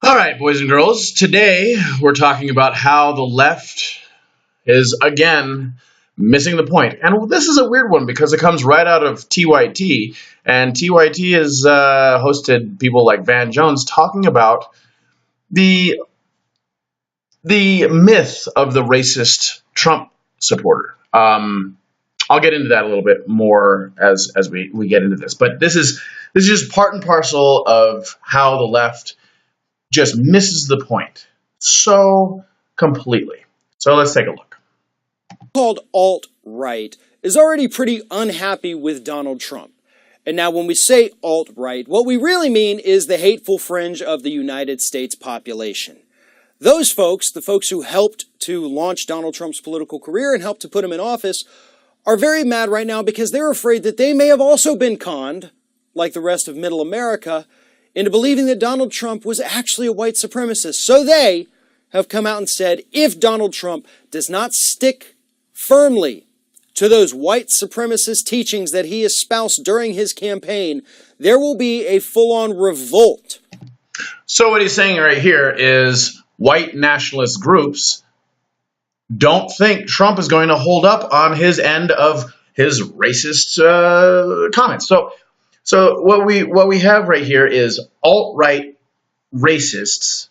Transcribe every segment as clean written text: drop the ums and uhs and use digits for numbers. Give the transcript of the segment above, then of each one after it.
All right, boys and girls. Today we're talking about how the left is again missing the point. And this is a weird one because it comes right out of TYT. And TYT has hosted people like Van Jones talking about the myth of the racist Trump supporter. I'll get into that a little bit more as we get into this. But this is just part and parcel of how the left just misses the point so completely. So let's take a look. Called alt-right is already pretty unhappy with Donald Trump. And now when we say alt-right, what we really mean is the hateful fringe of the United States population. Those folks, the folks who helped to launch Donald Trump's political career and helped to put him in office, are very mad right now because they're afraid that they may have also been conned, like the rest of middle America, into believing that Donald Trump was actually a white supremacist. So they have come out and said, if Donald Trump does not stick firmly to those white supremacist teachings that he espoused during his campaign, there will be a full-on revolt. So what he's saying right here is white nationalist groups don't think Trump is going to hold up on his end of his racist comments. So what we have right here is alt-right racists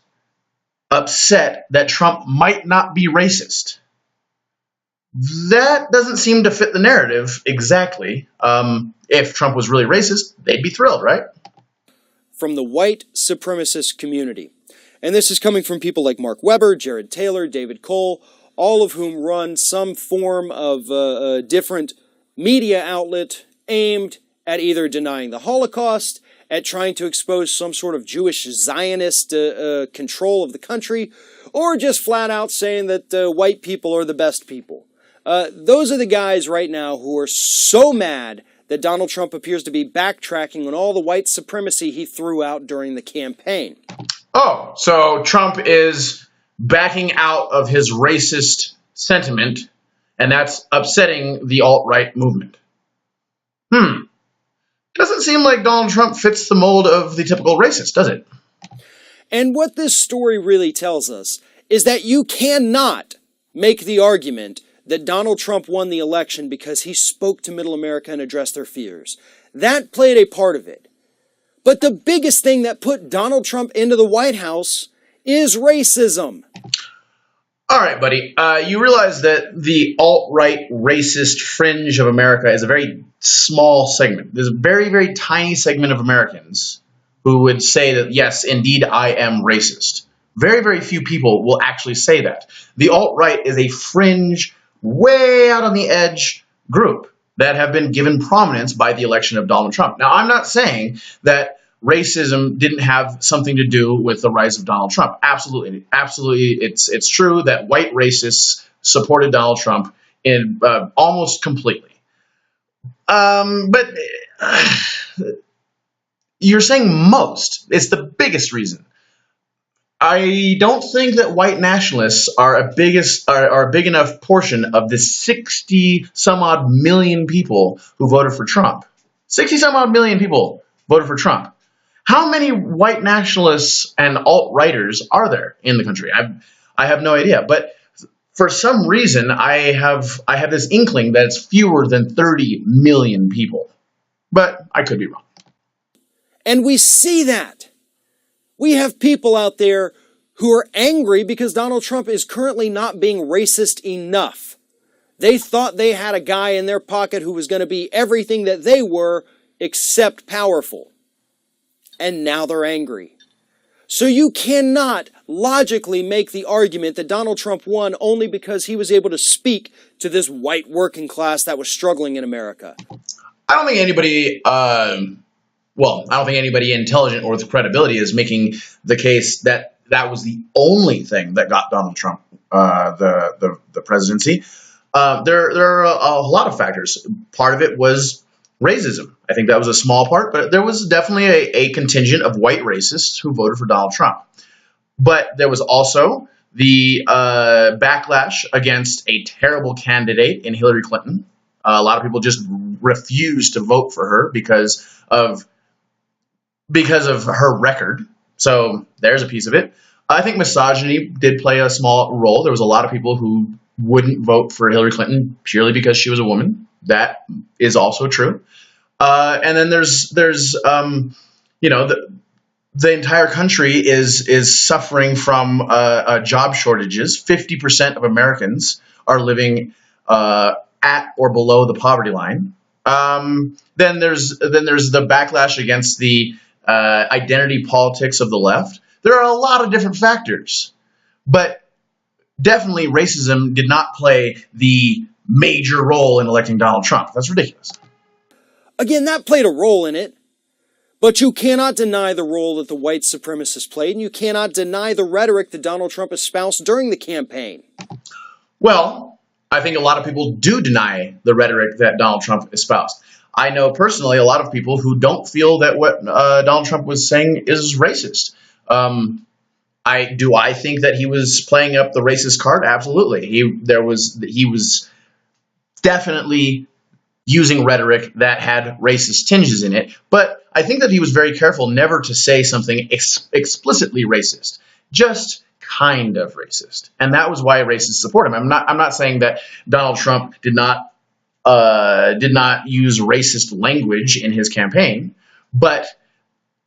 upset that Trump might not be racist. That doesn't seem to fit the narrative exactly. If Trump was really racist, they'd be thrilled, right? From the white supremacist community. And this is coming from people like Mark Weber, Jared Taylor, David Cole, all of whom run some form of a different media outlet aimed at either denying the Holocaust, at trying to expose some sort of Jewish Zionist control of the country, or just flat out saying that white people are the best people. Those are the guys right now who are so mad that Donald Trump appears to be backtracking on all the white supremacy he threw out during the campaign. Oh, so Trump is backing out of his racist sentiment, and that's upsetting the alt-right movement. Doesn't seem like Donald Trump fits the mold of the typical racist, does it? And what this story really tells us is that you cannot make the argument that Donald Trump won the election because he spoke to middle America and addressed their fears. That played a part of it. But the biggest thing that put Donald Trump into the White House is racism. All right, buddy. You realize that the alt-right racist fringe of America is a very small segment. There's a very, very tiny segment of Americans who would say that, yes, indeed, I am racist. Very, very few people will actually say that. The alt-right is a fringe, way out on the edge group that have been given prominence by the election of Donald Trump. Now, I'm not saying that racism didn't have something to do with the rise of Donald Trump. Absolutely. Absolutely. It's true that white racists supported Donald Trump in almost completely. But you're saying most. It's the biggest reason. I don't think that white nationalists are a big enough portion of the 60 some odd million people who voted for Trump. 60 some odd million people voted for Trump. How many white nationalists and alt-righters are there in the country? I have no idea. But for some reason, I have this inkling that it's fewer than 30 million people. But I could be wrong. And we see that. We have people out there who are angry because Donald Trump is currently not being racist enough. They thought they had a guy in their pocket who was going to be everything that they were except powerful. And now they're angry. So you cannot logically make the argument that Donald Trump won only because he was able to speak to this white working class that was struggling in America. I don't think anybody, I don't think anybody intelligent or with credibility is making the case that that was the only thing that got Donald Trump the presidency. There are a lot of factors. Part of it was racism. I think that was a small part, but there was definitely a contingent of white racists who voted for Donald Trump. But there was also the backlash against a terrible candidate in Hillary Clinton. A lot of people just refused to vote for her because of her record. So there's a piece of it. I think misogyny did play a small role. There was a lot of people who wouldn't vote for Hillary Clinton purely because she was a woman. That is also true. And then there's you know, the entire country is suffering from job shortages. 50% of Americans are living at or below the poverty line. Then there's the backlash against the identity politics of the left. There are a lot of different factors, but definitely racism did not play the major role in electing Donald Trump. That's ridiculous. Again, that played a role in it. But you cannot deny the role that the white supremacists played, and you cannot deny the rhetoric that Donald Trump espoused during the campaign. Well, I think a lot of people do deny the rhetoric that Donald Trump espoused. I know personally a lot of people who don't feel that what Donald Trump was saying is racist. I think that he was playing up the racist card? Absolutely. He was definitely using rhetoric that had racist tinges in it, but I think that he was very careful never to say something explicitly racist, just kind of racist, and that was why racists support him. I'm not saying that Donald Trump did not use racist language in his campaign, but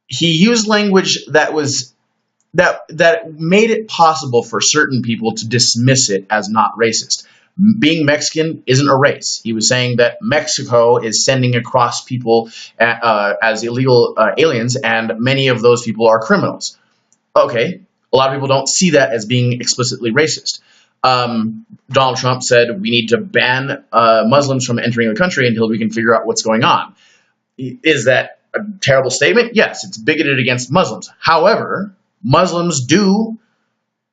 he used language that made it possible for certain people to dismiss it as not racist. Being Mexican isn't a race. He was saying that Mexico is sending across people as illegal aliens, and many of those people are criminals. Okay, a lot of people don't see that as being explicitly racist. Donald Trump said we need to ban Muslims from entering the country until we can figure out what's going on. Is that a terrible statement? Yes, it's bigoted against Muslims. However, Muslims do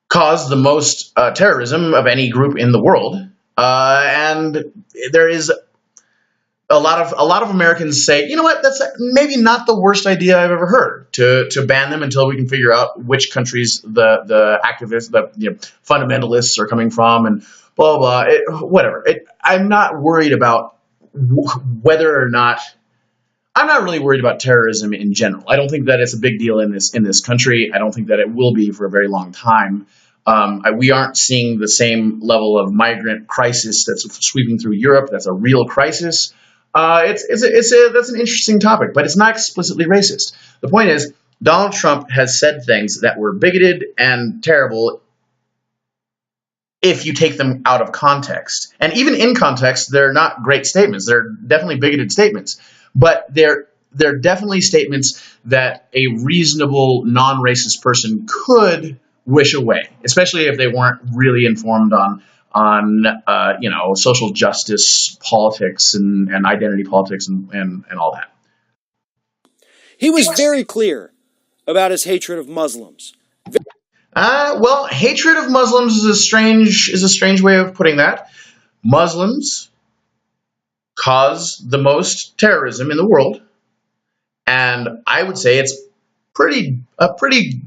cause the most terrorism of any group in the world. And there is a lot of Americans say, you know what, that's maybe not the worst idea I've ever heard, to ban them until we can figure out which countries the activists, the fundamentalists are coming from, and blah, blah, blah. Whatever. I'm not worried about whether or not. I'm not really worried about terrorism in general. I don't think that it's a big deal in this country. I don't think that it will be for a very long time. We aren't seeing the same level of migrant crisis that's sweeping through Europe. That's a real crisis. That's an interesting topic, but it's not explicitly racist. The point is, Donald Trump has said things that were bigoted and terrible if you take them out of context. And even in context, they're not great statements. They're definitely bigoted statements, but they're definitely statements that a reasonable, non-racist person could wish away, especially if they weren't really informed on social justice politics and identity politics and all that. He was very clear about his hatred of Muslims. Well, hatred of Muslims is a strange way of putting that. Muslims cause the most terrorism in the world, and I would say it's a pretty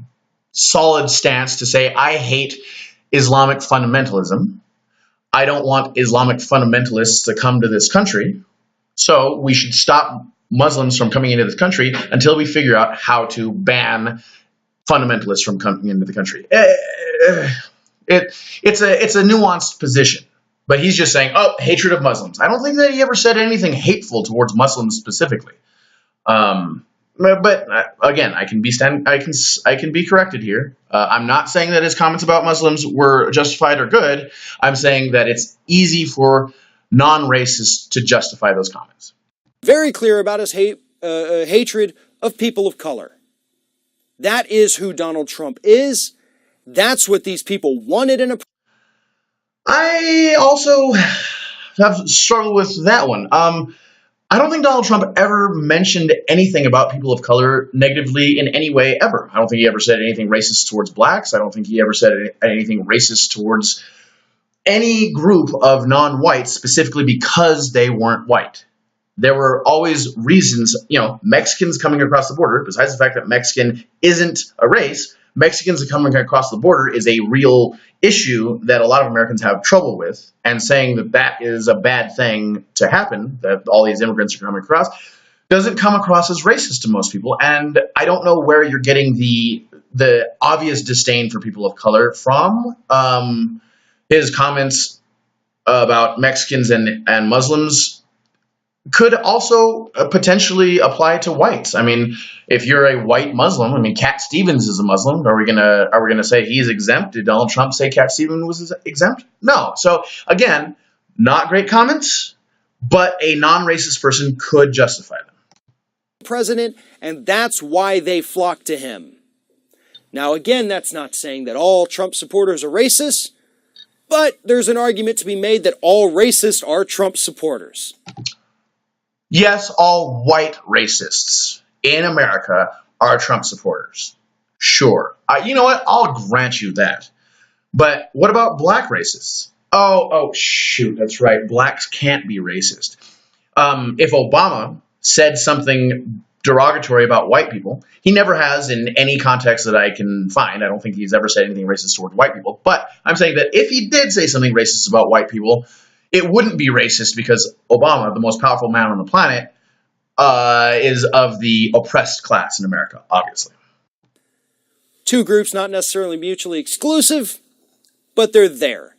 solid stance to say I hate Islamic fundamentalism. I don't want Islamic fundamentalists to come to this country, so we should stop Muslims from coming into this country until we figure out how to ban fundamentalists from coming into the country. It's a nuanced position, but he's just saying, oh, hatred of Muslims. I don't think that he ever said anything hateful towards Muslims specifically. But again, I can be corrected here. I'm not saying that his comments about Muslims were justified or good. I'm saying that it's easy for non-racists to justify those comments. Very clear about his hatred of people of color. That is who Donald Trump is. That's what these people wanted in a. I also have struggled with that one. I don't think Donald Trump ever mentioned anything about people of color negatively in any way ever. I don't think he ever said anything racist towards blacks. I don't think he ever said anything racist towards any group of non-whites specifically because they weren't white. There were always reasons, Mexicans coming across the border, besides the fact that Mexican isn't a race, Mexicans coming across the border is a real issue that a lot of Americans have trouble with, and saying that that is a bad thing to happen, that all these immigrants are coming across, doesn't come across as racist to most people. And I don't know where you're getting the the obvious disdain for people of color from his comments about Mexicans and Muslims could also potentially apply to whites. I mean, if you're a white Muslim, I mean, Cat Stevens is a Muslim. Are we gonna say he's exempt? Did Donald Trump say Cat Stevens was exempt? No. So again, not great comments, but a non-racist person could justify them. President, and that's why they flock to him. Now, again, that's not saying that all Trump supporters are racist, but there's an argument to be made that all racists are Trump supporters. Yes, all white racists in America are Trump supporters. Sure. You know what? I'll grant you that. But what about black racists? Oh, shoot, that's right. Blacks can't be racist. If Obama said something derogatory about white people, he never has in any context that I can find. I don't think he's ever said anything racist towards white people. But I'm saying that if he did say something racist about white people, it wouldn't be racist because Obama, the most powerful man on the planet, is of the oppressed class in America, obviously. Two groups not necessarily mutually exclusive, but they're there.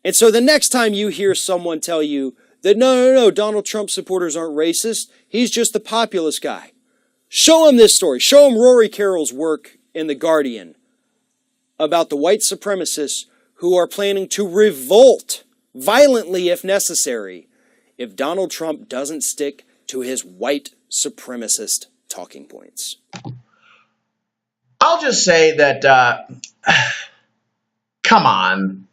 And so the next time you hear someone tell you that no, Donald Trump supporters aren't racist, he's just the populist guy, show him this story. Show him Rory Carroll's work in The Guardian about the white supremacists who are planning to revolt violently if necessary if Donald Trump doesn't stick to his white supremacist talking points. I'll just say that, come on.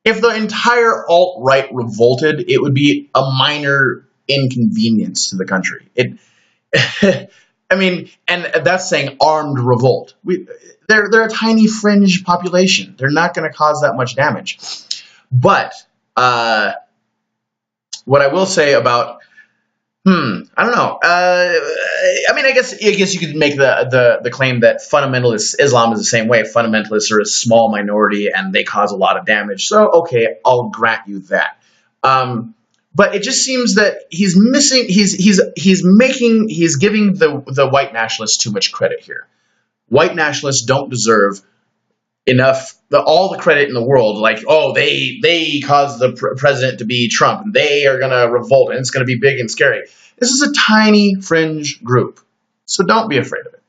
If the entire alt-right revolted, it would be a minor inconvenience to the country. I mean, and that's saying armed revolt. They're a tiny fringe population. They're not going to cause that much damage. But what I will say about, I don't know. I mean, I guess you could make the claim that fundamentalist Islam is the same way. Fundamentalists are a small minority and they cause a lot of damage. So, okay, I'll grant you that. But it just seems that he's missing. He's giving the white nationalists too much credit here. White nationalists don't deserve enough, all the credit in the world. Like, oh, they caused the president to be Trump, and they are going to revolt, and it's going to be big and scary. This is a tiny fringe group, so don't be afraid of it.